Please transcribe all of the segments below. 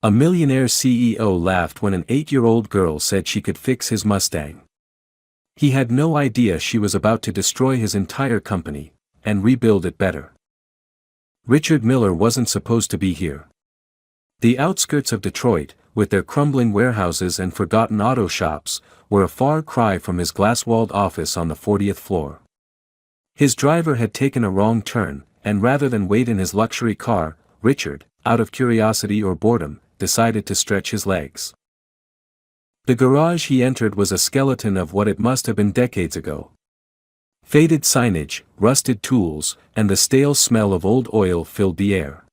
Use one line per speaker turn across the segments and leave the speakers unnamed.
A millionaire CEO laughed when an 8-year-old girl said she could fix his Mustang. He had no idea she was about to destroy his entire company, and rebuild it better. Richard Miller wasn't supposed to be here. The outskirts of Detroit, with their crumbling warehouses and forgotten auto shops, were a far cry from his glass-walled office on the 40th floor. His driver had taken a wrong turn, and rather than wait in his luxury car, Richard, out of curiosity or boredom, decided to stretch his legs. The garage he entered was a skeleton of what it must have been decades ago. Faded signage, rusted tools, and the stale smell of old oil filled the air.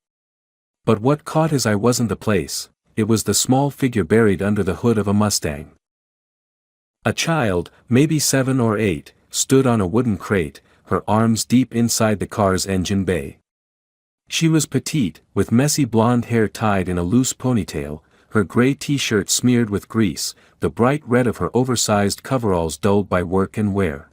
But what caught his eye wasn't the place, it was the small figure buried under the hood of a Mustang. A child, maybe 7 or 8, stood on a wooden crate, her arms deep inside the car's engine bay. She was petite, with messy blonde hair tied in a loose ponytail, her gray t-shirt smeared with grease, the bright red of her oversized coveralls dulled by work and wear.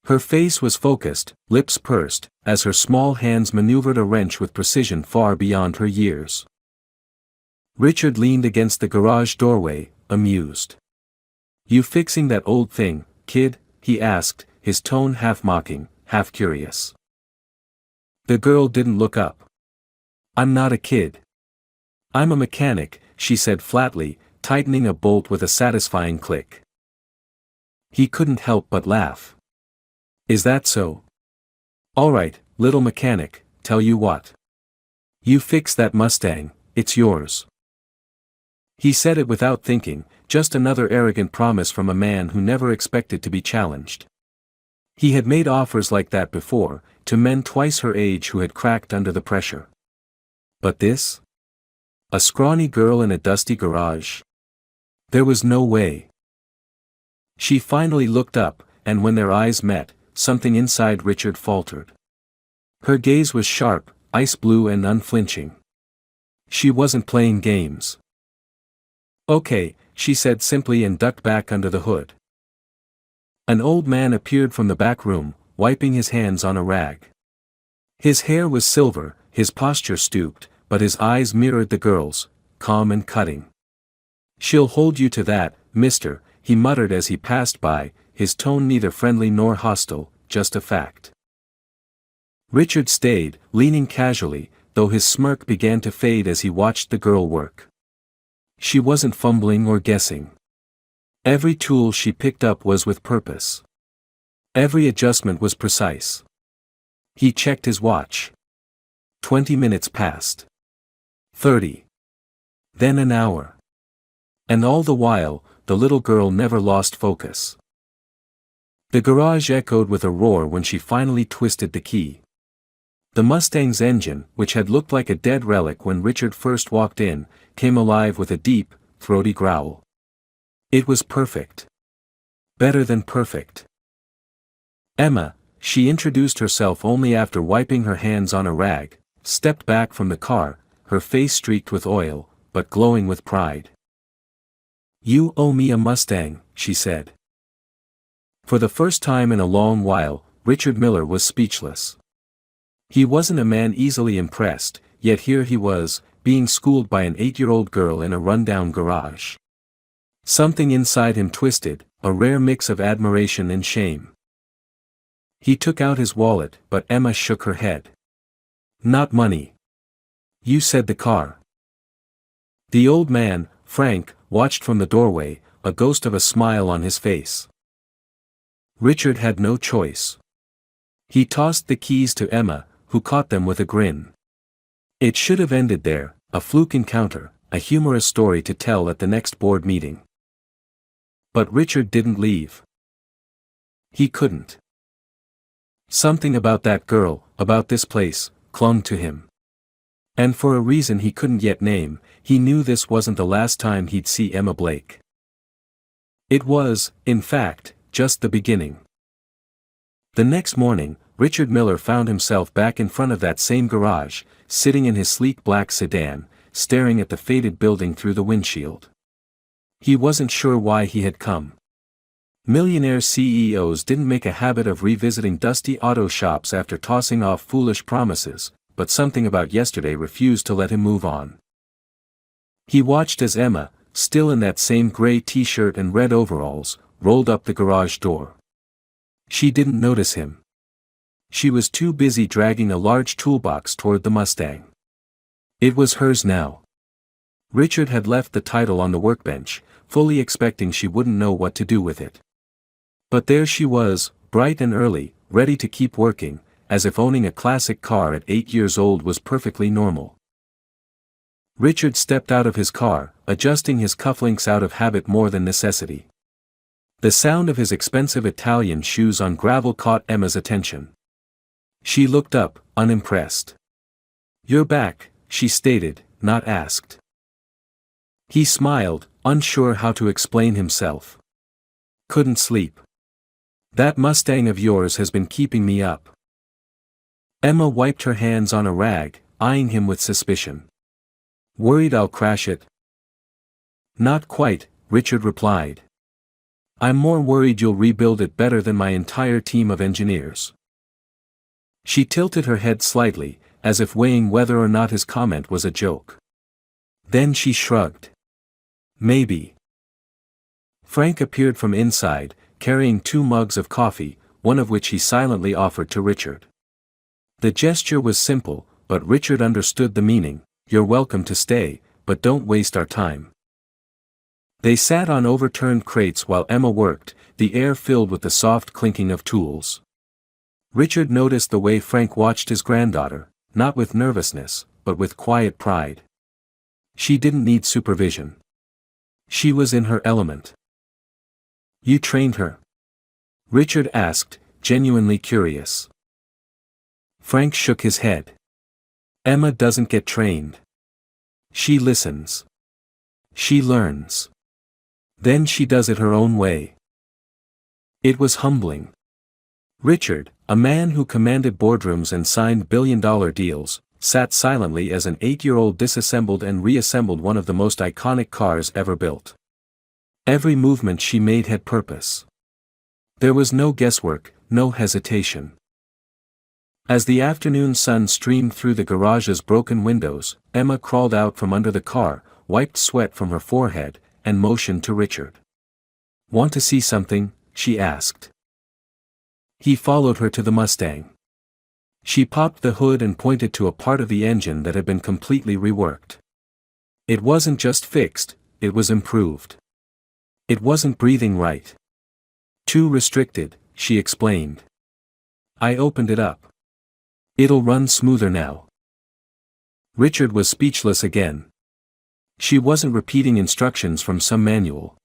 Her face was focused, lips pursed, as her small hands maneuvered a wrench with precision far beyond her years. Richard leaned against the garage doorway, amused. "You fixing that old thing, kid?" he asked, his tone half mocking, half curious. The girl didn't look up. "I'm not a kid. I'm a mechanic," she said flatly, tightening a bolt with a satisfying click. He couldn't help but laugh. "Is that so? All right, little mechanic, tell you what. You fix that Mustang, it's yours." He said it without thinking, just another arrogant promise from a man who never expected to be challenged. He had made offers like that before, to men twice her age who had cracked under the pressure. But this? A scrawny girl in a dusty garage? There was no way. She finally looked up, and when their eyes met, something inside Richard faltered. Her gaze was sharp, ice blue and unflinching. She wasn't playing games. "Okay," she said simply and ducked back under the hood. An old man appeared from the back room, wiping his hands on a rag. His hair was silver, his posture stooped, but his eyes mirrored the girl's, calm and cutting. "She'll hold you to that, mister," he muttered as he passed by, his tone neither friendly nor hostile, just a fact. Richard stayed, leaning casually, though his smirk began to fade as he watched the girl work. She wasn't fumbling or guessing. Every tool she picked up was with purpose. Every adjustment was precise. He checked his watch. 20 minutes passed. 30. Then an hour. And all the while, the little girl never lost focus. The garage echoed with a roar when she finally twisted the key. The Mustang's engine, which had looked like a dead relic when Richard first walked in, came alive with a deep, throaty growl. It was perfect. Better than perfect. Emma, she introduced herself only after wiping her hands on a rag, stepped back from the car, her face streaked with oil, but glowing with pride. "You owe me a Mustang," she said. For the first time in a long while, Richard Miller was speechless. He wasn't a man easily impressed, yet here he was, being schooled by an 8-year-old girl in a rundown garage. Something inside him twisted, a rare mix of admiration and shame. He took out his wallet, but Emma shook her head. "Not money. You said the car." The old man, Frank, watched from the doorway, a ghost of a smile on his face. Richard had no choice. He tossed the keys to Emma, who caught them with a grin. It should have ended there, a fluke encounter, a humorous story to tell at the next board meeting. But Richard didn't leave. He couldn't. Something about that girl, about this place, clung to him. And for a reason he couldn't yet name, he knew this wasn't the last time he'd see Emma Blake. It was, in fact, just the beginning. The next morning, Richard Miller found himself back in front of that same garage, sitting in his sleek black sedan, staring at the faded building through the windshield. He wasn't sure why he had come. Millionaire CEOs didn't make a habit of revisiting dusty auto shops after tossing off foolish promises, but something about yesterday refused to let him move on. He watched as Emma, still in that same gray t-shirt and red overalls, rolled up the garage door. She didn't notice him. She was too busy dragging a large toolbox toward the Mustang. It was hers now. Richard had left the title on the workbench, fully expecting she wouldn't know what to do with it. But there she was, bright and early, ready to keep working, as if owning a classic car at 8 years old was perfectly normal. Richard stepped out of his car, adjusting his cufflinks out of habit more than necessity. The sound of his expensive Italian shoes on gravel caught Emma's attention. She looked up, unimpressed. "You're back," she stated, not asked. He smiled, unsure how to explain himself. "Couldn't sleep. That Mustang of yours has been keeping me up." Emma wiped her hands on a rag, eyeing him with suspicion. "Worried I'll crash it?" "Not quite," Richard replied. "I'm more worried you'll rebuild it better than my entire team of engineers." She tilted her head slightly, as if weighing whether or not his comment was a joke. Then she shrugged. "Maybe." Frank appeared from inside, carrying 2 mugs of coffee, one of which he silently offered to Richard. The gesture was simple, but Richard understood the meaning. "You're welcome to stay, but don't waste our time." They sat on overturned crates while Emma worked, the air filled with the soft clinking of tools. Richard noticed the way Frank watched his granddaughter, not with nervousness, but with quiet pride. She didn't need supervision. She was in her element. "You trained her?" Richard asked, genuinely curious. Frank shook his head. "Emma doesn't get trained. She listens. She learns. Then she does it her own way." It was humbling. Richard, a man who commanded boardrooms and signed billion-dollar deals, sat silently as an 8-year-old disassembled and reassembled one of the most iconic cars ever built. Every movement she made had purpose. There was no guesswork, no hesitation. As the afternoon sun streamed through the garage's broken windows, Emma crawled out from under the car, wiped sweat from her forehead, and motioned to Richard. "Want to see something?" she asked. He followed her to the Mustang. She popped the hood and pointed to a part of the engine that had been completely reworked. It wasn't just fixed, it was improved. It wasn't breathing right. Too restricted, she explained. I opened it up. It'll run smoother now. Richard was speechless again. She wasn't repeating instructions from some manual.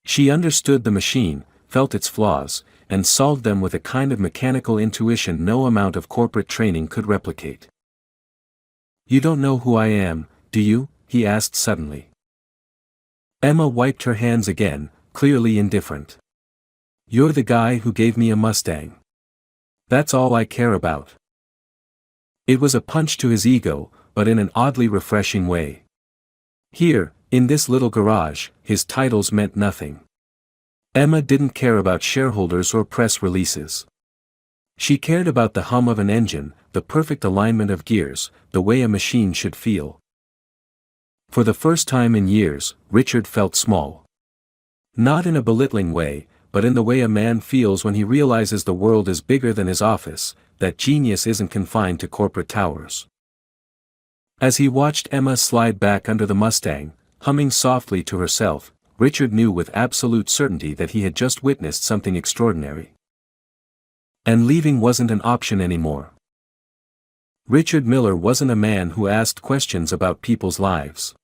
She understood the machine, felt its flaws, and solved them with a kind of mechanical intuition no amount of corporate training could replicate. "You don't know who I am, do you?" he asked suddenly. Emma wiped her hands again, clearly indifferent. "You're the guy who gave me a Mustang. That's all I care about." It was a punch to his ego, but in an oddly refreshing way. Here, in this little garage, his titles meant nothing. Emma didn't care about shareholders or press releases. She cared about the hum of an engine, the perfect alignment of gears, the way a machine should feel. For the first time in years, Richard felt small. Not in a belittling way, but in the way a man feels when he realizes the world is bigger than his office, that genius isn't confined to corporate towers. As he watched Emma slide back under the Mustang, humming softly to herself, Richard knew with absolute certainty that he had just witnessed something extraordinary. And leaving wasn't an option anymore. Richard Miller wasn't a man who asked questions about people's lives.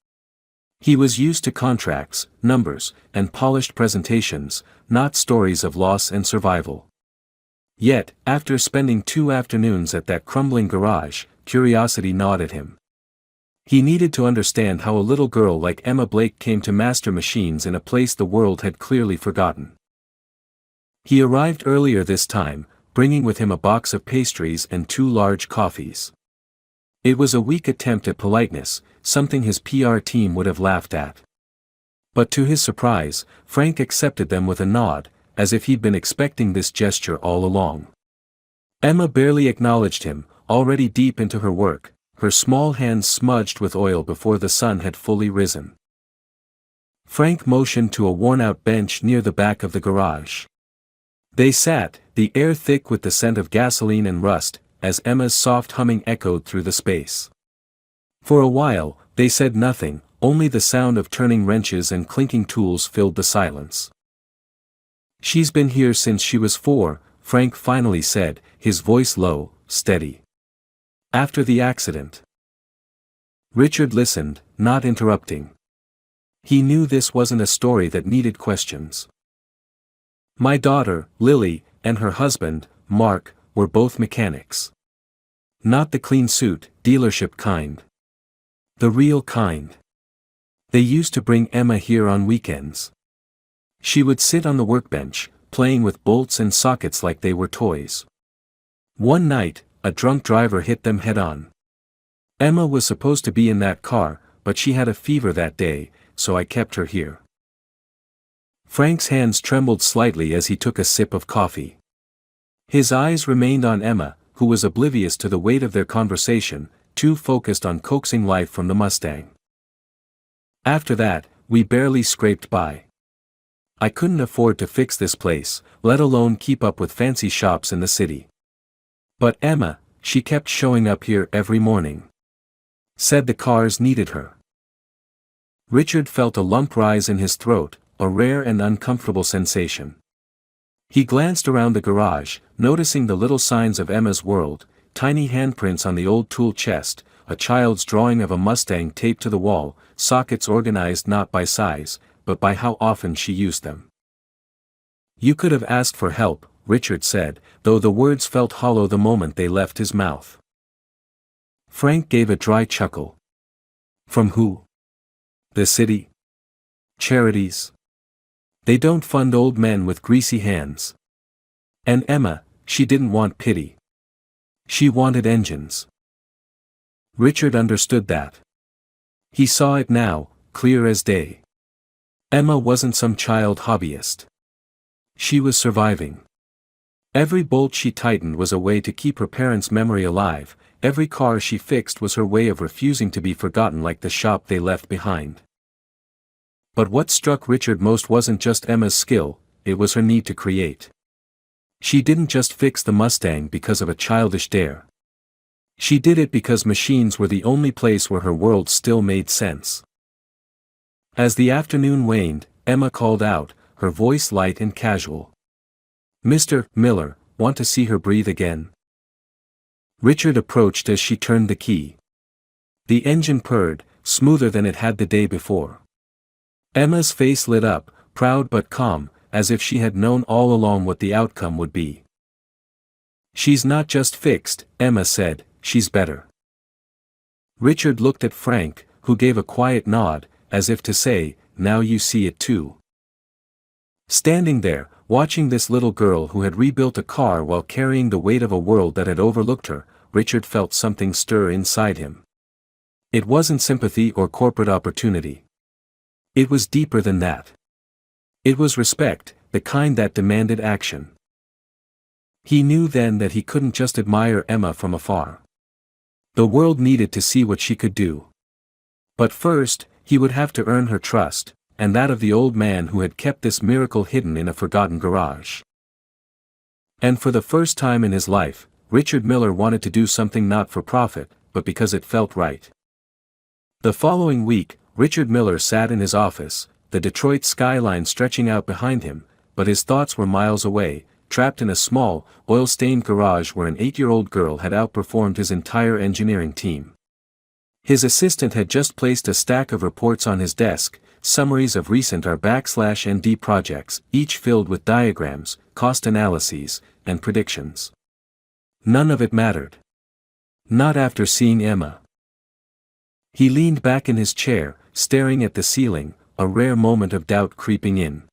He was used to contracts, numbers, and polished presentations, not stories of loss and survival. Yet, after spending 2 afternoons at that crumbling garage, curiosity gnawed at him. He needed to understand how a little girl like Emma Blake came to master machines in a place the world had clearly forgotten. He arrived earlier this time, bringing with him a box of pastries and 2 large coffees. It was a weak attempt at politeness, something his PR team would have laughed at. But to his surprise, Frank accepted them with a nod, as if he'd been expecting this gesture all along. Emma barely acknowledged him, already deep into her work, her small hands smudged with oil before the sun had fully risen. Frank motioned to a worn-out bench near the back of the garage. They sat, the air thick with the scent of gasoline and rust, as Emma's soft humming echoed through the space. For a while, they said nothing, only the sound of turning wrenches and clinking tools filled the silence. "She's been here since she was 4, Frank finally said, his voice low, steady. "After the accident." Richard listened, not interrupting. He knew this wasn't a story that needed questions. "My daughter, Lily, and her husband, Mark, were both mechanics. Not the clean suit, dealership kind. The real kind. They used to bring Emma here on weekends. She would sit on the workbench, playing with bolts and sockets like they were toys. One night, a drunk driver hit them head-on. Emma was supposed to be in that car, but she had a fever that day, so I kept her here." Frank's hands trembled slightly as he took a sip of coffee. His eyes remained on Emma, who was oblivious to the weight of their conversation, too focused on coaxing life from the Mustang. "After that, we barely scraped by. I couldn't afford to fix this place, let alone keep up with fancy shops in the city. But Emma, she kept showing up here every morning. Said the cars needed her." Richard felt a lump rise in his throat, a rare and uncomfortable sensation. He glanced around the garage, noticing the little signs of Emma's world, tiny handprints on the old tool chest, a child's drawing of a Mustang taped to the wall, sockets organized not by size, but by how often she used them. "You could have asked for help," Richard said, though the words felt hollow the moment they left his mouth. Frank gave a dry chuckle. "From who? The city? Charities? They don't fund old men with greasy hands. And Emma, she didn't want pity. She wanted engines." Richard understood that. He saw it now, clear as day. Emma wasn't some child hobbyist. She was surviving. Every bolt she tightened was a way to keep her parents' memory alive, every car she fixed was her way of refusing to be forgotten like the shop they left behind. But what struck Richard most wasn't just Emma's skill, it was her need to create. She didn't just fix the Mustang because of a childish dare. She did it because machines were the only place where her world still made sense. As the afternoon waned, Emma called out, her voice light and casual. "Mr. Miller, want to see her breathe again?" Richard approached as she turned the key. The engine purred, smoother than it had the day before. Emma's face lit up, proud but calm, as if she had known all along what the outcome would be. "She's not just fixed," Emma said, "she's better." Richard looked at Frank, who gave a quiet nod, as if to say, "Now you see it too." Standing there, watching this little girl who had rebuilt a car while carrying the weight of a world that had overlooked her, Richard felt something stir inside him. It wasn't sympathy or corporate opportunity. It was deeper than that. It was respect, the kind that demanded action. He knew then that he couldn't just admire Emma from afar. The world needed to see what she could do. But first, he would have to earn her trust, and that of the old man who had kept this miracle hidden in a forgotten garage. And for the first time in his life, Richard Miller wanted to do something not for profit, but because it felt right. The following week, Richard Miller sat in his office, the Detroit skyline stretching out behind him, but his thoughts were miles away, trapped in a small, oil-stained garage where an 8-year-old girl had outperformed his entire engineering team. His assistant had just placed a stack of reports on his desk, summaries of recent R/&D projects, each filled with diagrams, cost analyses, and predictions. None of it mattered. Not after seeing Emma. He leaned back in his chair, staring at the ceiling, a rare moment of doubt creeping in.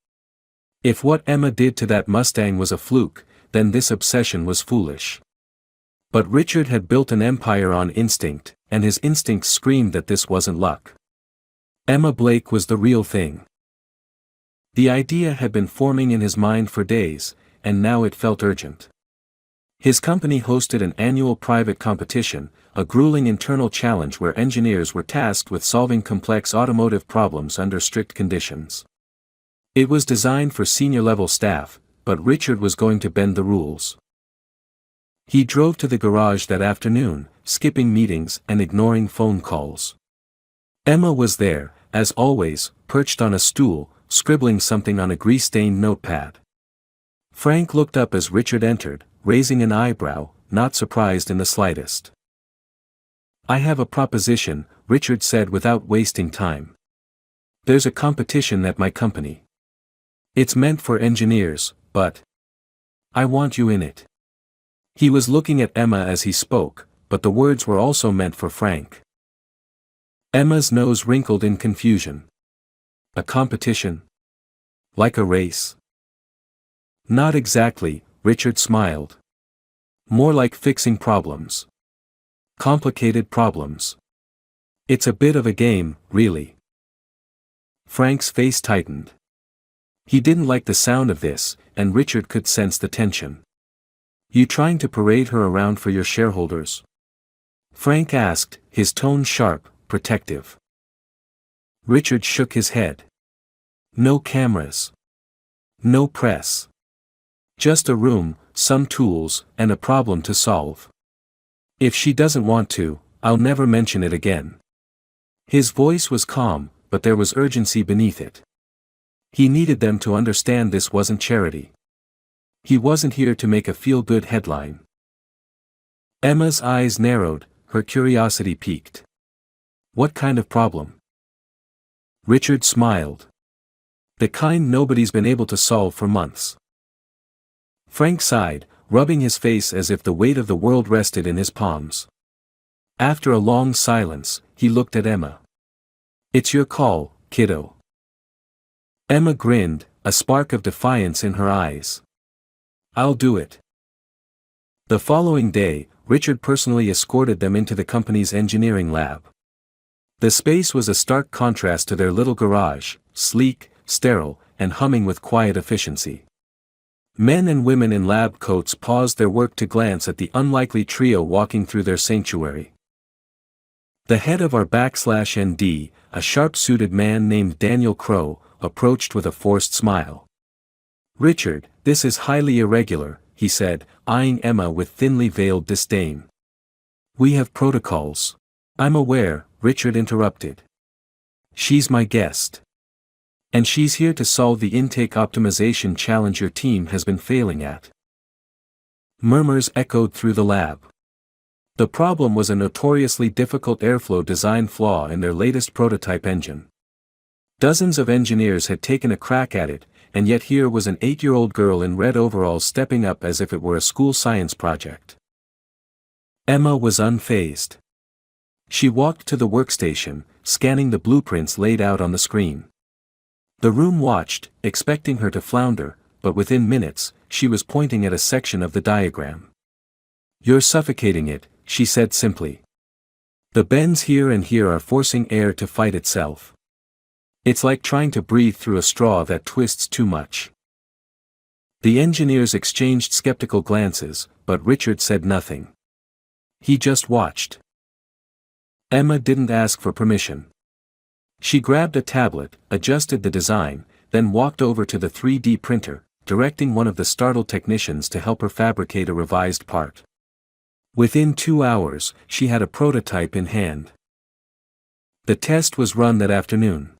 If what Emma did to that Mustang was a fluke, then this obsession was foolish. But Richard had built an empire on instinct, and his instincts screamed that this wasn't luck. Emma Blake was the real thing. The idea had been forming in his mind for days, and now it felt urgent. His company hosted an annual private competition, a grueling internal challenge where engineers were tasked with solving complex automotive problems under strict conditions. It was designed for senior-level staff, but Richard was going to bend the rules. He drove to the garage that afternoon, skipping meetings and ignoring phone calls. Emma was there, as always, perched on a stool, scribbling something on a grease-stained notepad. Frank looked up as Richard entered, raising an eyebrow, not surprised in the slightest. "I have a proposition," Richard said without wasting time. "There's a competition at my company. It's meant for engineers, but I want you in it." He was looking at Emma as he spoke, but the words were also meant for Frank. Emma's nose wrinkled in confusion. "A competition? Like a race?" "Not exactly," Richard smiled. "More like fixing problems. Complicated problems. It's a bit of a game, really." Frank's face tightened. He didn't like the sound of this, and Richard could sense the tension. "You trying to parade her around for your shareholders?" Frank asked, his tone sharp, protective. Richard shook his head. "No cameras. No press. Just a room, some tools, and a problem to solve. If she doesn't want to, I'll never mention it again." His voice was calm, but there was urgency beneath it. He needed them to understand this wasn't charity. He wasn't here to make a feel-good headline. Emma's eyes narrowed, her curiosity piqued. "What kind of problem?" Richard smiled. "The kind nobody's been able to solve for months." Frank sighed, rubbing his face as if the weight of the world rested in his palms. After a long silence, he looked at Emma. "It's your call, kiddo." Emma grinned, a spark of defiance in her eyes. "I'll do it." The following day, Richard personally escorted them into the company's engineering lab. The space was a stark contrast to their little garage, sleek, sterile, and humming with quiet efficiency. Men and women in lab coats paused their work to glance at the unlikely trio walking through their sanctuary. The head of our /ND, a sharp-suited man named Daniel Crow, approached with a forced smile. "Richard, this is highly irregular," he said, eyeing Emma with thinly veiled disdain. "We have protocols." "I'm aware," Richard interrupted. "She's my guest. And she's here to solve the intake optimization challenge your team has been failing at." Murmurs echoed through the lab. The problem was a notoriously difficult airflow design flaw in their latest prototype engine. Dozens of engineers had taken a crack at it, and yet here was an 8-year-old girl in red overalls stepping up as if it were a school science project. Emma was unfazed. She walked to the workstation, scanning the blueprints laid out on the screen. The room watched, expecting her to flounder, but within minutes, she was pointing at a section of the diagram. "You're suffocating it," she said simply. "The bends here and here are forcing air to fight itself. It's like trying to breathe through a straw that twists too much." The engineers exchanged skeptical glances, but Richard said nothing. He just watched. Emma didn't ask for permission. She grabbed a tablet, adjusted the design, then walked over to the 3D printer, directing one of the startled technicians to help her fabricate a revised part. Within 2 hours, she had a prototype in hand. The test was run that afternoon.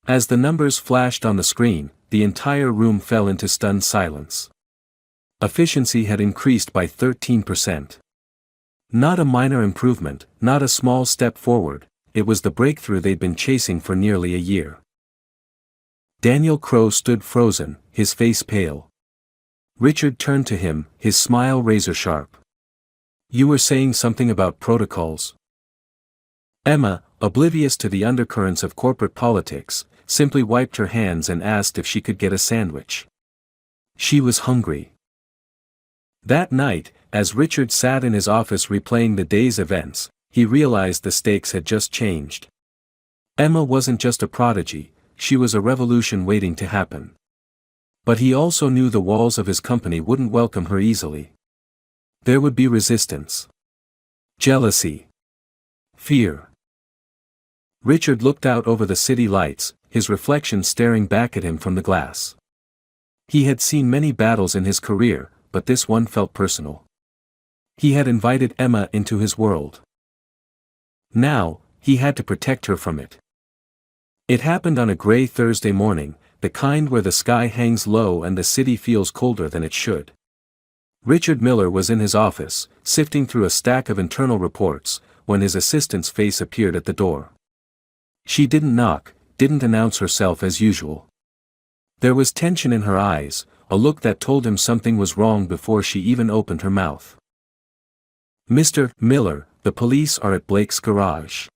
As the numbers flashed on the screen, the entire room fell into stunned silence. Efficiency had increased by 13%. Not a minor improvement, not a small step forward, it was the breakthrough they'd been chasing for nearly a year. Daniel Crow stood frozen, his face pale. Richard turned to him, his smile razor-sharp. "You were saying something about protocols?" Emma, oblivious to the undercurrents of corporate politics, simply wiped her hands and asked if she could get a sandwich. She was hungry. That night, as Richard sat in his office replaying the day's events, he realized the stakes had just changed. Emma wasn't just a prodigy, she was a revolution waiting to happen. But he also knew the walls of his company wouldn't welcome her easily. There would be resistance. Jealousy. Fear. Richard looked out over the city lights, his reflection staring back at him from the glass. He had seen many battles in his career, but this one felt personal. He had invited Emma into his world. Now, he had to protect her from it. It happened on a gray Thursday morning, the kind where the sky hangs low and the city feels colder than it should. Richard Miller was in his office, sifting through a stack of internal reports, when his assistant's face appeared at the door. She didn't knock, didn't announce herself as usual. There was tension in her eyes, a look that told him something was wrong before she even opened her mouth. "Mr. Miller, the police are at Blake's garage."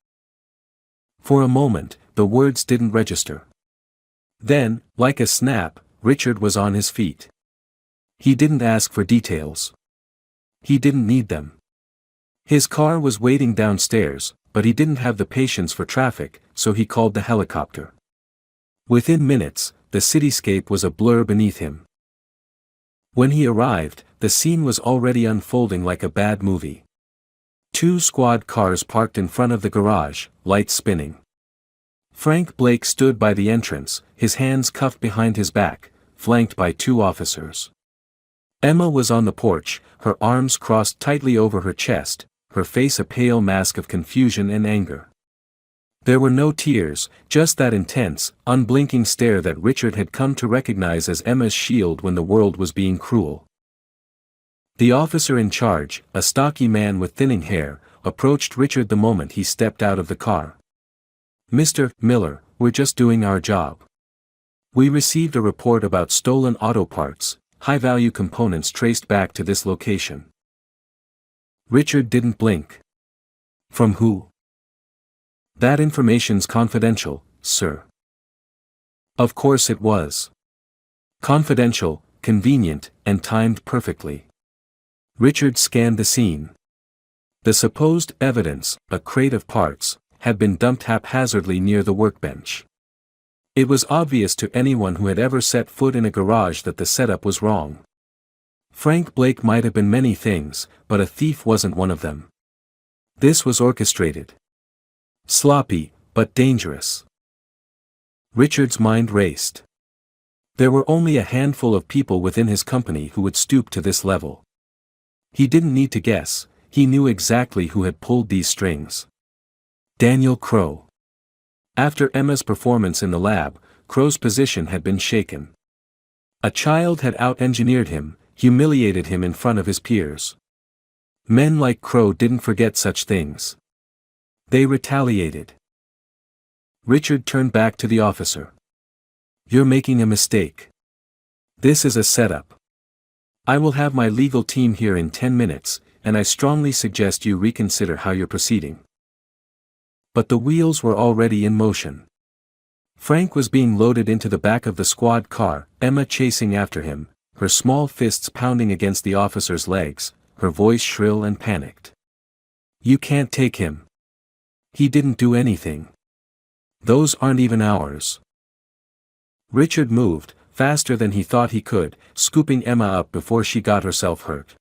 For a moment, the words didn't register. Then, like a snap, Richard was on his feet. He didn't ask for details. He didn't need them. His car was waiting downstairs, but he didn't have the patience for traffic, so he called the helicopter. Within minutes, the cityscape was a blur beneath him. When he arrived, the scene was already unfolding like a bad movie. 2 squad cars parked in front of the garage, lights spinning. Frank Blake stood by the entrance, his hands cuffed behind his back, flanked by 2 officers. Emma was on the porch, her arms crossed tightly over her chest, her face a pale mask of confusion and anger. There were no tears, just that intense, unblinking stare that Richard had come to recognize as Emma's shield when the world was being cruel. The officer in charge, a stocky man with thinning hair, approached Richard the moment he stepped out of the car. "Mr. Miller, we're just doing our job. We received a report about stolen auto parts, high-value components traced back to this location." Richard didn't blink. "From who?" "That information's confidential, sir." Of course it was. Confidential, convenient, and timed perfectly. Richard scanned the scene. The supposed evidence, a crate of parts, had been dumped haphazardly near the workbench. It was obvious to anyone who had ever set foot in a garage that the setup was wrong. Frank Blake might have been many things, but a thief wasn't one of them. This was orchestrated. Sloppy, but dangerous. Richard's mind raced. There were only a handful of people within his company who would stoop to this level. He didn't need to guess, he knew exactly who had pulled these strings. Daniel Crow. After Emma's performance in the lab, Crow's position had been shaken. A child had out-engineered him, humiliated him in front of his peers. Men like Crow didn't forget such things. They retaliated. Richard turned back to the officer. "You're making a mistake. This is a setup. I will have my legal team here in 10 minutes, and I strongly suggest you reconsider how you're proceeding." But the wheels were already in motion. Frank was being loaded into the back of the squad car, Emma chasing after him, her small fists pounding against the officer's legs, her voice shrill and panicked. "You can't take him. He didn't do anything. Those aren't even ours." Richard moved, faster than he thought he could, scooping Emma up before she got herself hurt.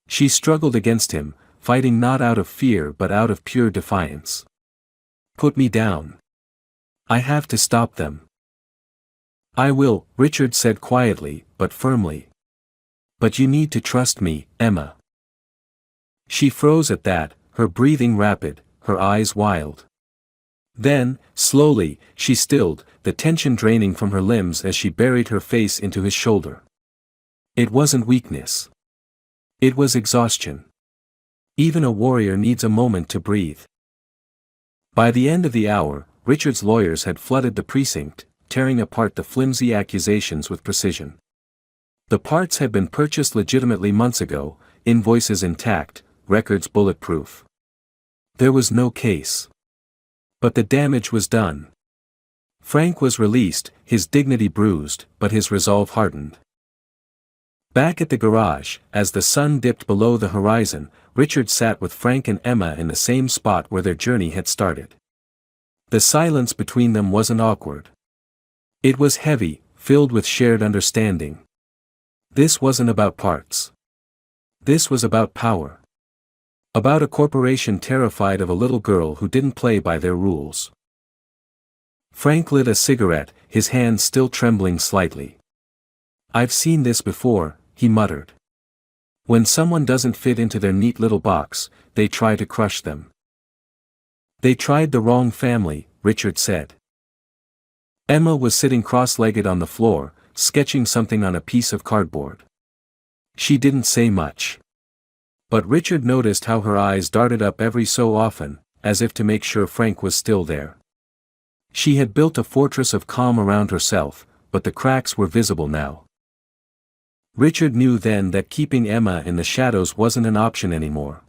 She struggled against him, fighting not out of fear but out of pure defiance. "Put me down. I have to stop them." "I will," Richard said quietly, but firmly. "But you need to trust me, Emma." She froze at that, her breathing rapid, her eyes wild. Then, slowly, she stilled, the tension draining from her limbs as she buried her face into his shoulder. It wasn't weakness. It was exhaustion. Even a warrior needs a moment to breathe. By the end of the hour, Richard's lawyers had flooded the precinct, tearing apart the flimsy accusations with precision. The parts had been purchased legitimately months ago, invoices intact, records bulletproof. There was no case. But the damage was done. Frank was released, his dignity bruised, but his resolve hardened. Back at the garage, as the sun dipped below the horizon, Richard sat with Frank and Emma in the same spot where their journey had started. The silence between them wasn't awkward. It was heavy, filled with shared understanding. This wasn't about parts. This was about power. About a corporation terrified of a little girl who didn't play by their rules. Frank lit a cigarette, his hands still trembling slightly. "I've seen this before," he muttered. "When someone doesn't fit into their neat little box, they try to crush them." "They tried the wrong family," Richard said. Emma was sitting cross-legged on the floor, sketching something on a piece of cardboard. She didn't say much. But Richard noticed how her eyes darted up every so often, as if to make sure Frank was still there. She had built a fortress of calm around herself, but the cracks were visible now. Richard knew then that keeping Emma in the shadows wasn't an option anymore.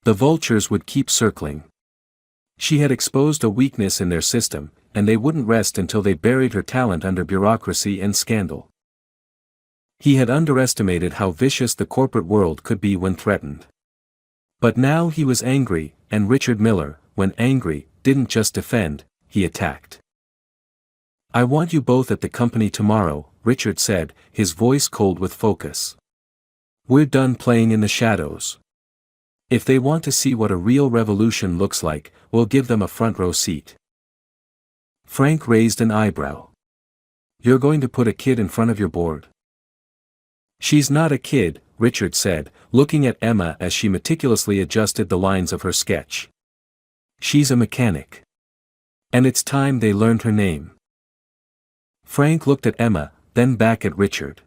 The vultures would keep circling. She had exposed a weakness in their system, and they wouldn't rest until they buried her talent under bureaucracy and scandal. He had underestimated how vicious the corporate world could be when threatened. But now he was angry, and Richard Miller, when angry, didn't just defend, he attacked. "I want you both at the company tomorrow," Richard said, his voice cold with focus. "We're done playing in the shadows. If they want to see what a real revolution looks like, we'll give them a front row seat." Frank raised an eyebrow. "You're going to put a kid in front of your board?" "She's not a kid," Richard said, looking at Emma as she meticulously adjusted the lines of her sketch. "She's a mechanic. And it's time they learned her name." Frank looked at Emma, then back at Richard.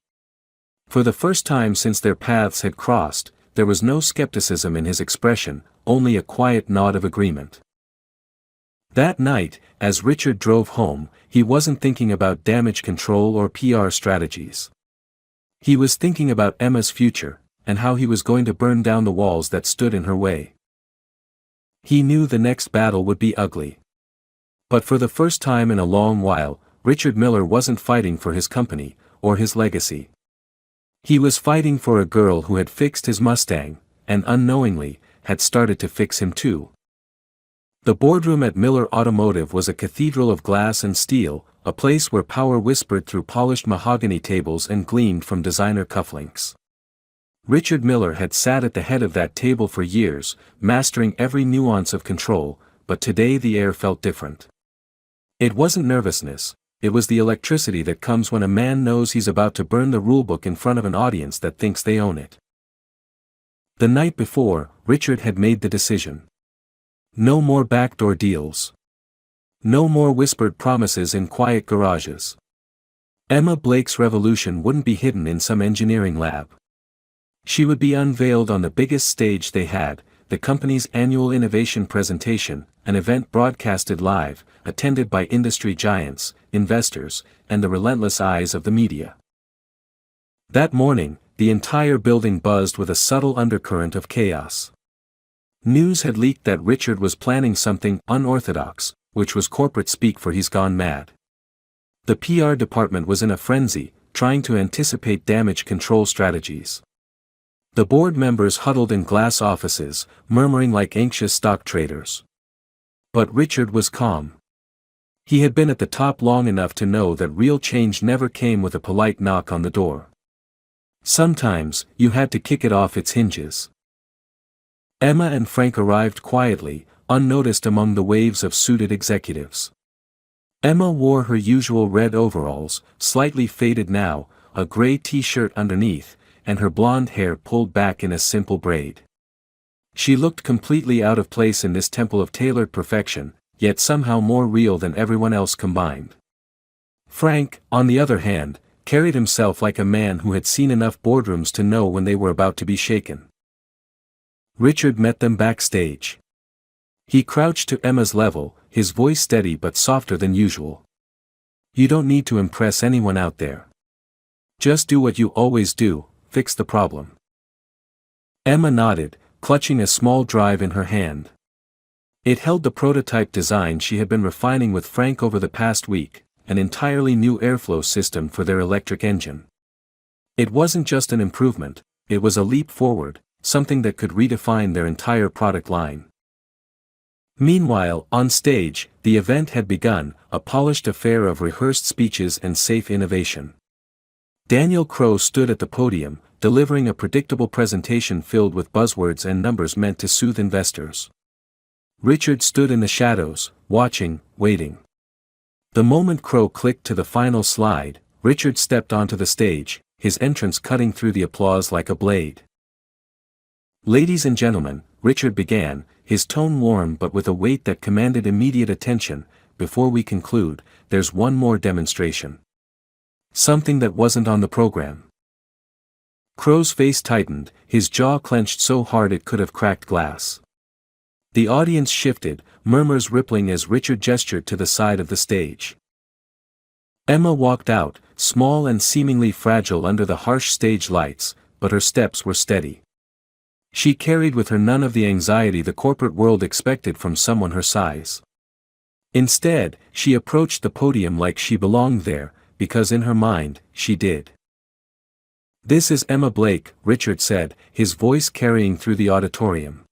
For the first time since their paths had crossed, there was no skepticism in his expression, only a quiet nod of agreement. That night, as Richard drove home, he wasn't thinking about damage control or PR strategies. He was thinking about Emma's future, and how he was going to burn down the walls that stood in her way. He knew the next battle would be ugly. But for the first time in a long while, Richard Miller wasn't fighting for his company, or his legacy. He was fighting for a girl who had fixed his Mustang, and unknowingly, had started to fix him too. The boardroom at Miller Automotive was a cathedral of glass and steel, a place where power whispered through polished mahogany tables and gleamed from designer cufflinks. Richard Miller had sat at the head of that table for years, mastering every nuance of control, but today the air felt different. It wasn't nervousness, it was the electricity that comes when a man knows he's about to burn the rulebook in front of an audience that thinks they own it. The night before, Richard had made the decision. No more backdoor deals. No more whispered promises in quiet garages. Emma Blake's revolution wouldn't be hidden in some engineering lab. She would be unveiled on the biggest stage they had, the company's annual innovation presentation, an event broadcasted live, attended by industry giants, investors, and the relentless eyes of the media. That morning, the entire building buzzed with a subtle undercurrent of chaos. News had leaked that Richard was planning something unorthodox, which was corporate speak for "he's gone mad." The PR department was in a frenzy, trying to anticipate damage control strategies. The board members huddled in glass offices, murmuring like anxious stock traders. But Richard was calm. He had been at the top long enough to know that real change never came with a polite knock on the door. Sometimes, you had to kick it off its hinges. Emma and Frank arrived quietly, unnoticed among the waves of suited executives. Emma wore her usual red overalls, slightly faded now, a gray t-shirt underneath, and her blonde hair pulled back in a simple braid. She looked completely out of place in this temple of tailored perfection, yet somehow more real than everyone else combined. Frank, on the other hand, carried himself like a man who had seen enough boardrooms to know when they were about to be shaken. Richard met them backstage. He crouched to Emma's level, his voice steady but softer than usual. "You don't need to impress anyone out there. Just do what you always do, fix the problem." Emma nodded, clutching a small drive in her hand. It held the prototype design she had been refining with Frank over the past week, an entirely new airflow system for their electric engine. It wasn't just an improvement, it was a leap forward, something that could redefine their entire product line. Meanwhile, on stage, the event had begun, a polished affair of rehearsed speeches and safe innovation. Daniel Crowe stood at the podium, delivering a predictable presentation filled with buzzwords and numbers meant to soothe investors. Richard stood in the shadows, watching, waiting. The moment Crow clicked to the final slide, Richard stepped onto the stage, his entrance cutting through the applause like a blade. "Ladies and gentlemen," Richard began, his tone warm but with a weight that commanded immediate attention. "Before we conclude, there's one more demonstration. Something that wasn't on the program." Crow's face tightened, his jaw clenched so hard it could have cracked glass. The audience shifted, murmurs rippling as Richard gestured to the side of the stage. Emma walked out, small and seemingly fragile under the harsh stage lights, but her steps were steady. She carried with her none of the anxiety the corporate world expected from someone her size. Instead, she approached the podium like she belonged there, because in her mind, she did. "This is Emma Blake," Richard said, his voice carrying through the auditorium.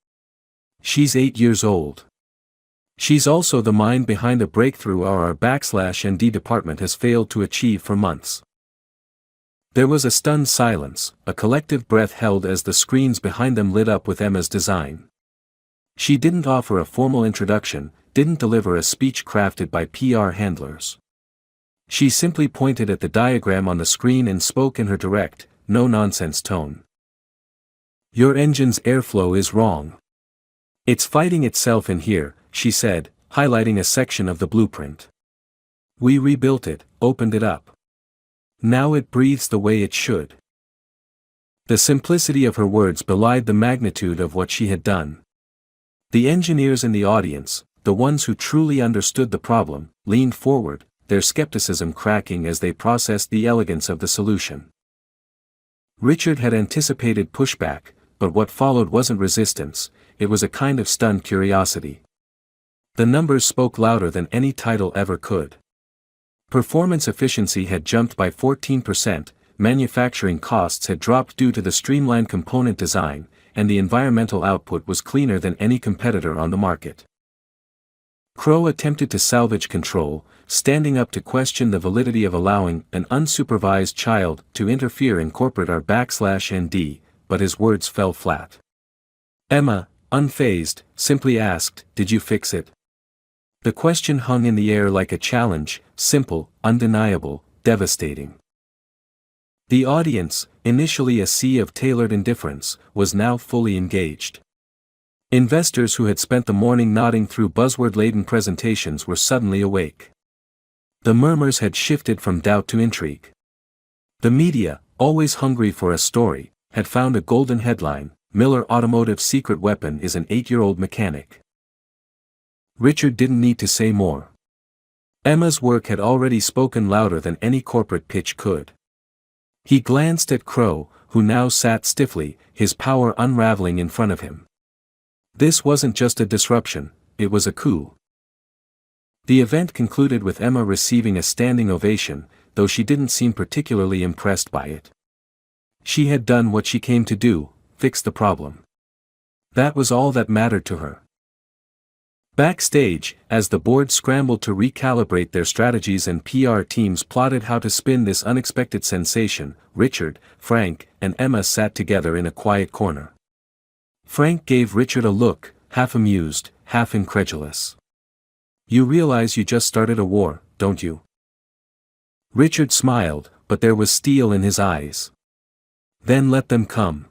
"She's 8 years old. She's also the mind behind a breakthrough our /&D department has failed to achieve for months." There was a stunned silence, a collective breath held as the screens behind them lit up with Emma's design. She didn't offer a formal introduction, didn't deliver a speech crafted by PR handlers. She simply pointed at the diagram on the screen and spoke in her direct, no-nonsense tone. "Your engine's airflow is wrong. It's fighting itself in here," she said, highlighting a section of the blueprint. "We rebuilt it, opened it up. Now it breathes the way it should." The simplicity of her words belied the magnitude of what she had done. The engineers in the audience, the ones who truly understood the problem, leaned forward, their skepticism cracking as they processed the elegance of the solution. Richard had anticipated pushback, but what followed wasn't resistance, it was a kind of stunned curiosity. The numbers spoke louder than any title ever could. Performance efficiency had jumped by 14%, manufacturing costs had dropped due to the streamlined component design, and the environmental output was cleaner than any competitor on the market. Crow attempted to salvage control, standing up to question the validity of allowing an unsupervised child to interfere in corporate /&D, but his words fell flat. Emma, unfazed, simply asked, "Did you fix it?" The question hung in the air like a challenge, simple, undeniable, devastating. The audience, initially a sea of tailored indifference, was now fully engaged. Investors who had spent the morning nodding through buzzword-laden presentations were suddenly awake. The murmurs had shifted from doubt to intrigue. The media, always hungry for a story, had found a golden headline: "Miller Automotive's secret weapon is an 8-year-old mechanic." Richard didn't need to say more. Emma's work had already spoken louder than any corporate pitch could. He glanced at Crow, who now sat stiffly, his power unraveling in front of him. This wasn't just a disruption, it was a coup. The event concluded with Emma receiving a standing ovation, though she didn't seem particularly impressed by it. She had done what she came to do, fix the problem. That was all that mattered to her. Backstage, as the board scrambled to recalibrate their strategies and PR teams plotted how to spin this unexpected sensation, Richard, Frank, and Emma sat together in a quiet corner. Frank gave Richard a look, half amused, half incredulous. "You realize you just started a war, don't you?" Richard smiled, but there was steel in his eyes. "Then let them come."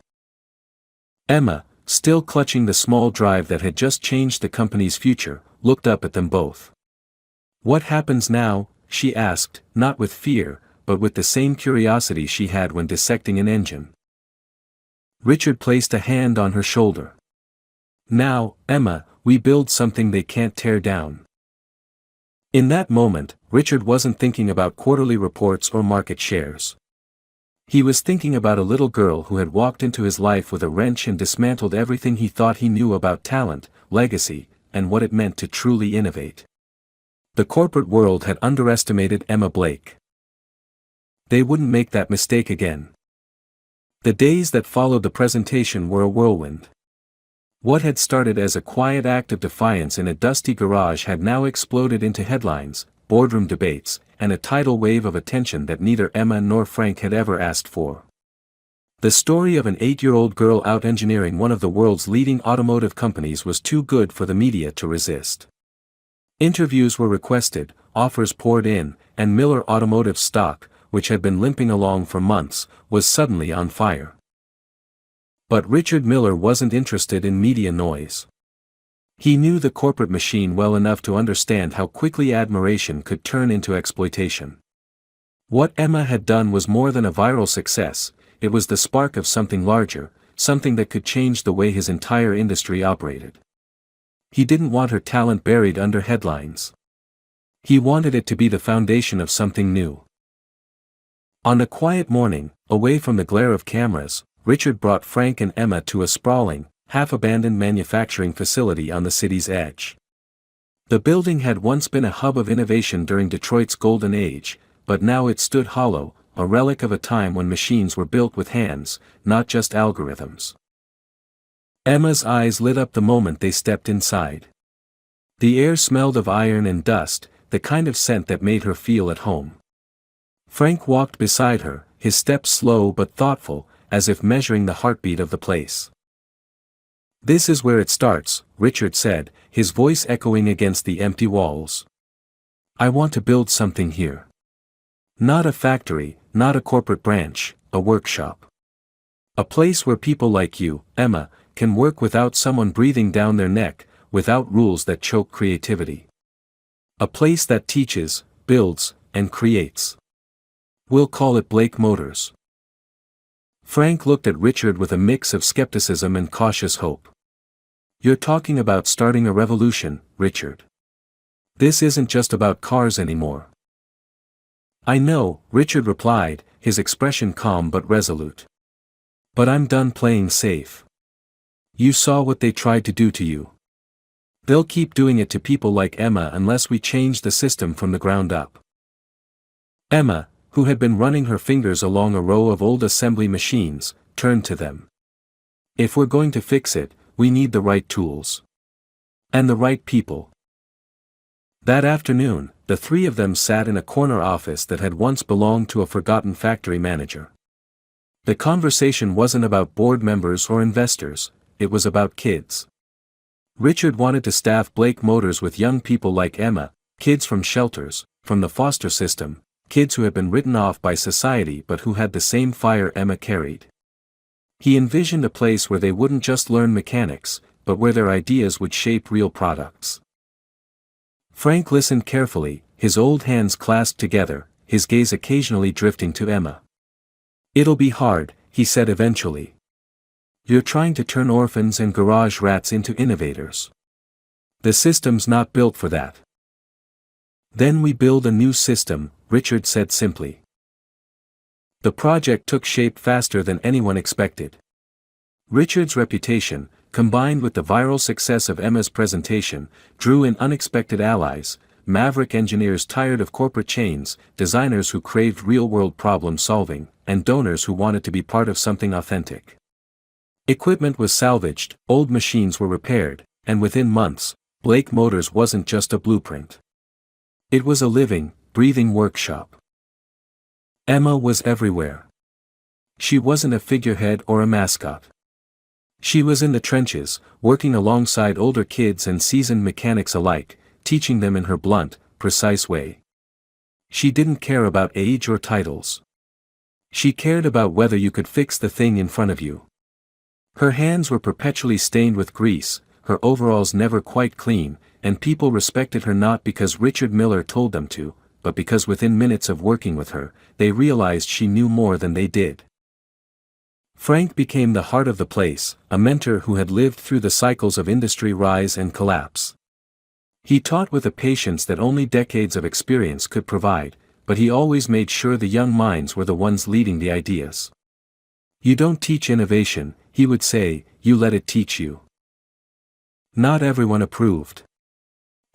Emma, still clutching the small drive that had just changed the company's future, looked up at them both. "What happens now?" she asked, not with fear, but with the same curiosity she had when dissecting an engine. Richard placed a hand on her shoulder. "Now, Emma, we build something they can't tear down." In that moment, Richard wasn't thinking about quarterly reports or market shares. He was thinking about a little girl who had walked into his life with a wrench and dismantled everything he thought he knew about talent, legacy, and what it meant to truly innovate. The corporate world had underestimated Emma Blake. They wouldn't make that mistake again. The days that followed the presentation were a whirlwind. What had started as a quiet act of defiance in a dusty garage had now exploded into headlines, boardroom debates, and a tidal wave of attention that neither Emma nor Frank had ever asked for. The story of an 8-year-old girl out-engineering one of the world's leading automotive companies was too good for the media to resist. Interviews were requested, offers poured in, and Miller Automotive's stock, which had been limping along for months, was suddenly on fire. But Richard Miller wasn't interested in media noise. He knew the corporate machine well enough to understand how quickly admiration could turn into exploitation. What Emma had done was more than a viral success, it was the spark of something larger, something that could change the way his entire industry operated. He didn't want her talent buried under headlines. He wanted it to be the foundation of something new. On a quiet morning, away from the glare of cameras, Richard brought Frank and Emma to a sprawling, half-abandoned manufacturing facility on the city's edge. The building had once been a hub of innovation during Detroit's golden age, but now it stood hollow, a relic of a time when machines were built with hands, not just algorithms. Emma's eyes lit up the moment they stepped inside. The air smelled of iron and dust, the kind of scent that made her feel at home. Frank walked beside her, his steps slow but thoughtful, as if measuring the heartbeat of the place. "This is where it starts," Richard said, his voice echoing against the empty walls. "I want to build something here. Not a factory, not a corporate branch, a workshop. A place where people like you, Emma, can work without someone breathing down their neck, without rules that choke creativity. A place that teaches, builds, and creates. We'll call it Blake Motors." Frank looked at Richard with a mix of skepticism and cautious hope. "You're talking about starting a revolution, Richard. This isn't just about cars anymore." "I know," Richard replied, his expression calm but resolute. "But I'm done playing safe. You saw what they tried to do to you. They'll keep doing it to people like Emma unless we change the system from the ground up." Emma, who had been running her fingers along a row of old assembly machines, turned to them. "If we're going to fix it, we need the right tools. And the right people." That afternoon, the three of them sat in a corner office that had once belonged to a forgotten factory manager. The conversation wasn't about board members or investors, it was about kids. Richard wanted to staff Blake Motors with young people like Emma, kids from shelters, from the foster system, kids who had been written off by society but who had the same fire Emma carried. He envisioned a place where they wouldn't just learn mechanics, but where their ideas would shape real products. Frank listened carefully, his old hands clasped together, his gaze occasionally drifting to Emma. "It'll be hard," he said eventually. "You're trying to turn orphans and garage rats into innovators. The system's not built for that." "Then we build a new system," Richard said simply. The project took shape faster than anyone expected. Richard's reputation, combined with the viral success of Emma's presentation, drew in unexpected allies, maverick engineers tired of corporate chains, designers who craved real-world problem-solving, and donors who wanted to be part of something authentic. Equipment was salvaged, old machines were repaired, and within months, Blake Motors wasn't just a blueprint. It was a living, breathing workshop. Emma was everywhere. She wasn't a figurehead or a mascot. She was in the trenches, working alongside older kids and seasoned mechanics alike, teaching them in her blunt, precise way. She didn't care about age or titles. She cared about whether you could fix the thing in front of you. Her hands were perpetually stained with grease, her overalls never quite clean, and people respected her not because Richard Miller told them to, but because within minutes of working with her, they realized she knew more than they did. Frank became the heart of the place, a mentor who had lived through the cycles of industry rise and collapse. He taught with a patience that only decades of experience could provide, but he always made sure the young minds were the ones leading the ideas. "You don't teach innovation," he would say, "you let it teach you." Not everyone approved.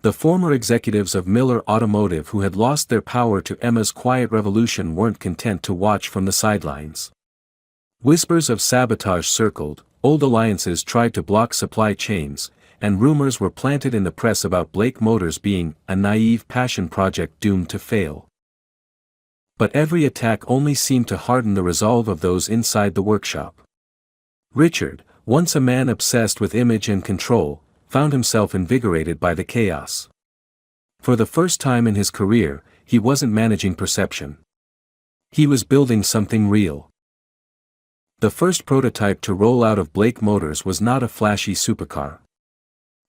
The former executives of Miller Automotive who had lost their power to Emma's quiet revolution weren't content to watch from the sidelines. Whispers of sabotage circled, old alliances tried to block supply chains, and rumors were planted in the press about Blake Motors being a naive passion project doomed to fail. But every attack only seemed to harden the resolve of those inside the workshop. Richard, once a man obsessed with image and control, found himself invigorated by the chaos. For the first time in his career, he wasn't managing perception. He was building something real. The first prototype to roll out of Blake Motors was not a flashy supercar.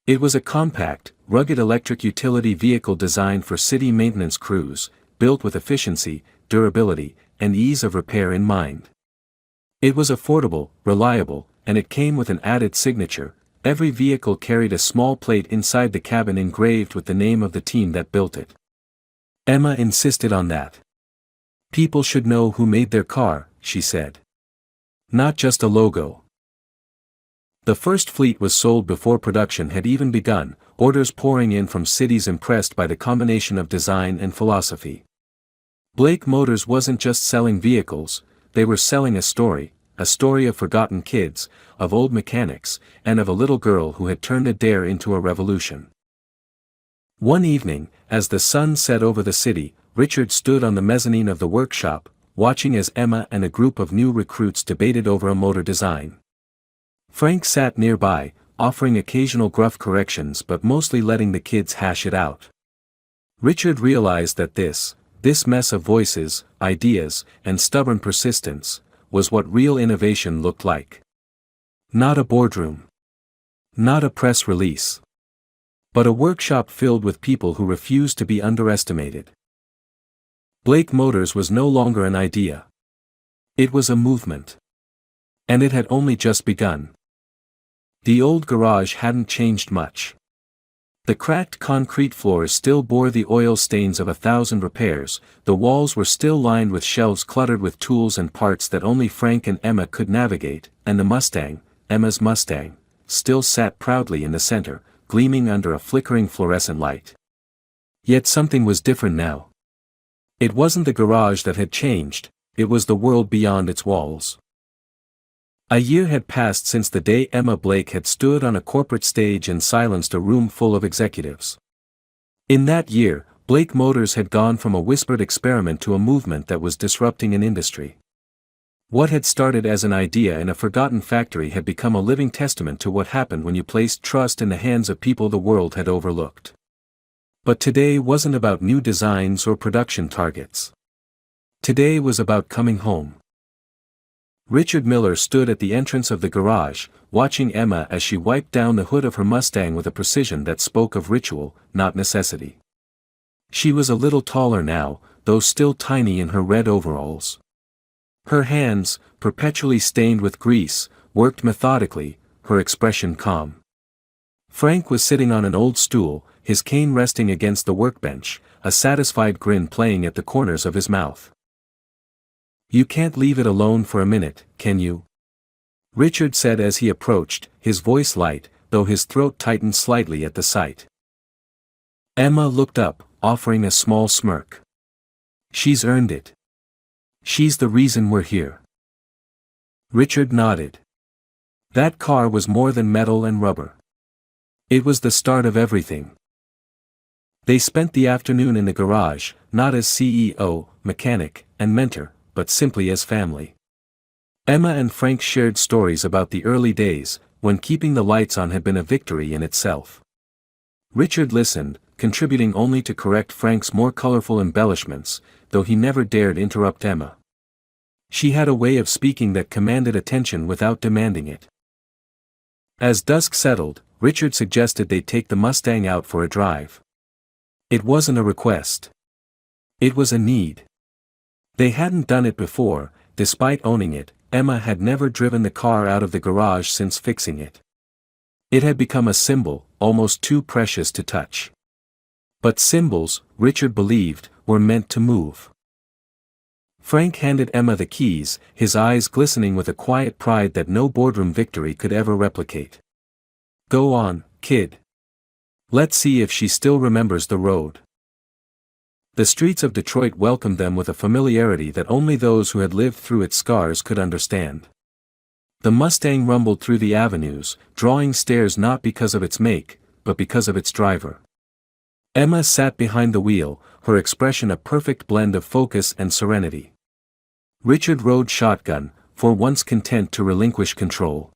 It was a compact, rugged electric utility vehicle designed for city maintenance crews, built with efficiency, durability, and ease of repair in mind. It was affordable, reliable, and it came with an added signature. Every vehicle carried a small plate inside the cabin engraved with the name of the team that built it. Emma insisted on that. People should know who made their car, she said. Not just a logo. The first fleet was sold before production had even begun, orders pouring in from cities impressed by the combination of design and philosophy. Blake Motors wasn't just selling vehicles, they were selling a story of forgotten kids, of old mechanics, and of a little girl who had turned a dare into a revolution. One evening, as the sun set over the city, Richard stood on the mezzanine of the workshop, watching as Emma and a group of new recruits debated over a motor design. Frank sat nearby, offering occasional gruff corrections but mostly letting the kids hash it out. Richard realized that this mess of voices, ideas, and stubborn persistence, was what real innovation looked like. Not a boardroom. Not a press release. But a workshop filled with people who refused to be underestimated. Blake Motors was no longer an idea. It was a movement. And it had only just begun. The old garage hadn't changed much. The cracked concrete floors still bore the oil stains of 1,000 repairs, the walls were still lined with shelves cluttered with tools and parts that only Frank and Emma could navigate, and the Mustang, Emma's Mustang, still sat proudly in the center, gleaming under a flickering fluorescent light. Yet something was different now. It wasn't the garage that had changed, it was the world beyond its walls. A year had passed since the day Emma Blake had stood on a corporate stage and silenced a room full of executives. In that year, Blake Motors had gone from a whispered experiment to a movement that was disrupting an industry. What had started as an idea in a forgotten factory had become a living testament to what happened when you placed trust in the hands of people the world had overlooked. But today wasn't about new designs or production targets. Today was about coming home. Richard Miller stood at the entrance of the garage, watching Emma as she wiped down the hood of her Mustang with a precision that spoke of ritual, not necessity. She was a little taller now, though still tiny in her red overalls. Her hands, perpetually stained with grease, worked methodically, her expression calm. Frank was sitting on an old stool, his cane resting against the workbench, a satisfied grin playing at the corners of his mouth. "You can't leave it alone for a minute, can you?" Richard said as he approached, his voice light, though his throat tightened slightly at the sight. Emma looked up, offering a small smirk. "She's earned it. She's the reason we're here." Richard nodded. That car was more than metal and rubber. It was the start of everything. They spent the afternoon in the garage, not as CEO, mechanic, and mentor, but simply as family. Emma and Frank shared stories about the early days, when keeping the lights on had been a victory in itself. Richard listened, contributing only to correct Frank's more colorful embellishments, though he never dared interrupt Emma. She had a way of speaking that commanded attention without demanding it. As dusk settled, Richard suggested they take the Mustang out for a drive. It wasn't a request. It was a need. They hadn't done it before, despite owning it. Emma had never driven the car out of the garage since fixing it. It had become a symbol, almost too precious to touch. But symbols, Richard believed, were meant to move. Frank handed Emma the keys, his eyes glistening with a quiet pride that no boardroom victory could ever replicate. "Go on, kid. Let's see if she still remembers the road." The streets of Detroit welcomed them with a familiarity that only those who had lived through its scars could understand. The Mustang rumbled through the avenues, drawing stares not because of its make, but because of its driver. Emma sat behind the wheel, her expression a perfect blend of focus and serenity. Richard rode shotgun, for once content to relinquish control.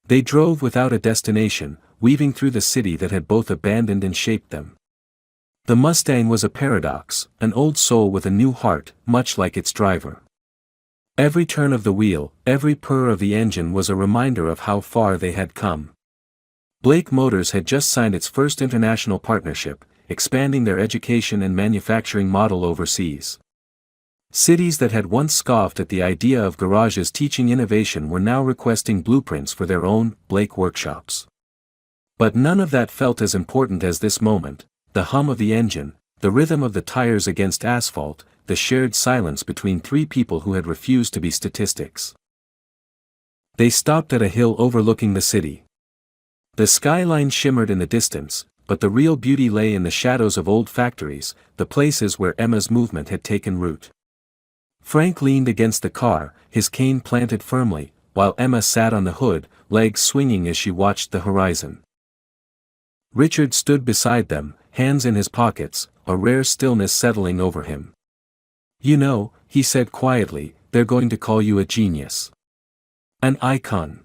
They drove without a destination, weaving through the city that had both abandoned and shaped them. The Mustang was a paradox, an old soul with a new heart, much like its driver. Every turn of the wheel, every purr of the engine was a reminder of how far they had come. Blake Motors had just signed its first international partnership, expanding their education and manufacturing model overseas. Cities that had once scoffed at the idea of garages teaching innovation were now requesting blueprints for their own Blake workshops. But none of that felt as important as this moment: the hum of the engine, the rhythm of the tires against asphalt, the shared silence between three people who had refused to be statistics. They stopped at a hill overlooking the city. The skyline shimmered in the distance, but the real beauty lay in the shadows of old factories, the places where Emma's movement had taken root. Frank leaned against the car, his cane planted firmly, while Emma sat on the hood, legs swinging as she watched the horizon. Richard stood beside them, hands in his pockets, a rare stillness settling over him. "You know," he said quietly, "they're going to call you a genius. An icon.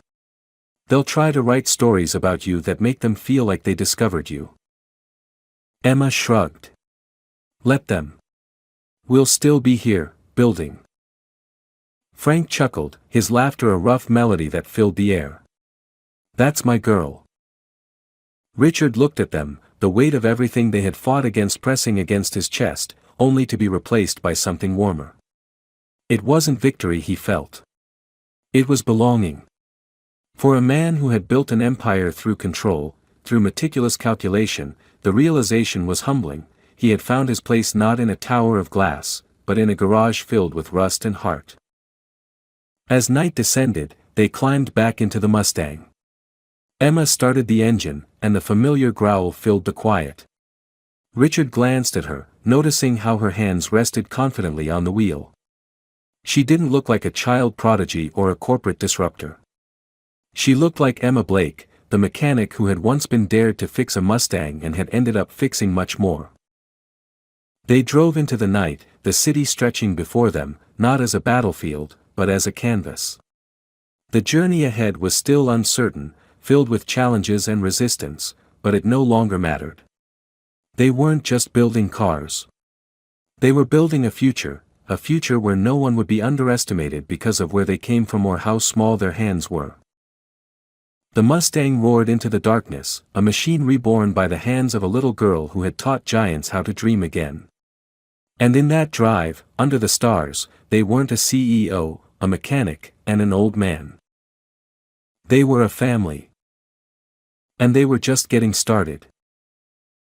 They'll try to write stories about you that make them feel like they discovered you." Emma shrugged. "Let them. We'll still be here, building." Frank chuckled, his laughter a rough melody that filled the air. "That's my girl." Richard looked at them, the weight of everything they had fought against pressing against his chest, only to be replaced by something warmer. It wasn't victory he felt. It was belonging. For a man who had built an empire through control, through meticulous calculation, the realization was humbling: he had found his place not in a tower of glass, but in a garage filled with rust and heart. As night descended, they climbed back into the Mustang. Emma started the engine, and the familiar growl filled the quiet. Richard glanced at her, noticing how her hands rested confidently on the wheel. She didn't look like a child prodigy or a corporate disruptor. She looked like Emma Blake, the mechanic who had once been dared to fix a Mustang and had ended up fixing much more. They drove into the night, the city stretching before them, not as a battlefield, but as a canvas. The journey ahead was still uncertain, filled with challenges and resistance, but it no longer mattered. They weren't just building cars. They were building a future where no one would be underestimated because of where they came from or how small their hands were. The Mustang roared into the darkness, a machine reborn by the hands of a little girl who had taught giants how to dream again. And in that drive, under the stars, they weren't a CEO, a mechanic, and an old man. They were a family. And they were just getting started.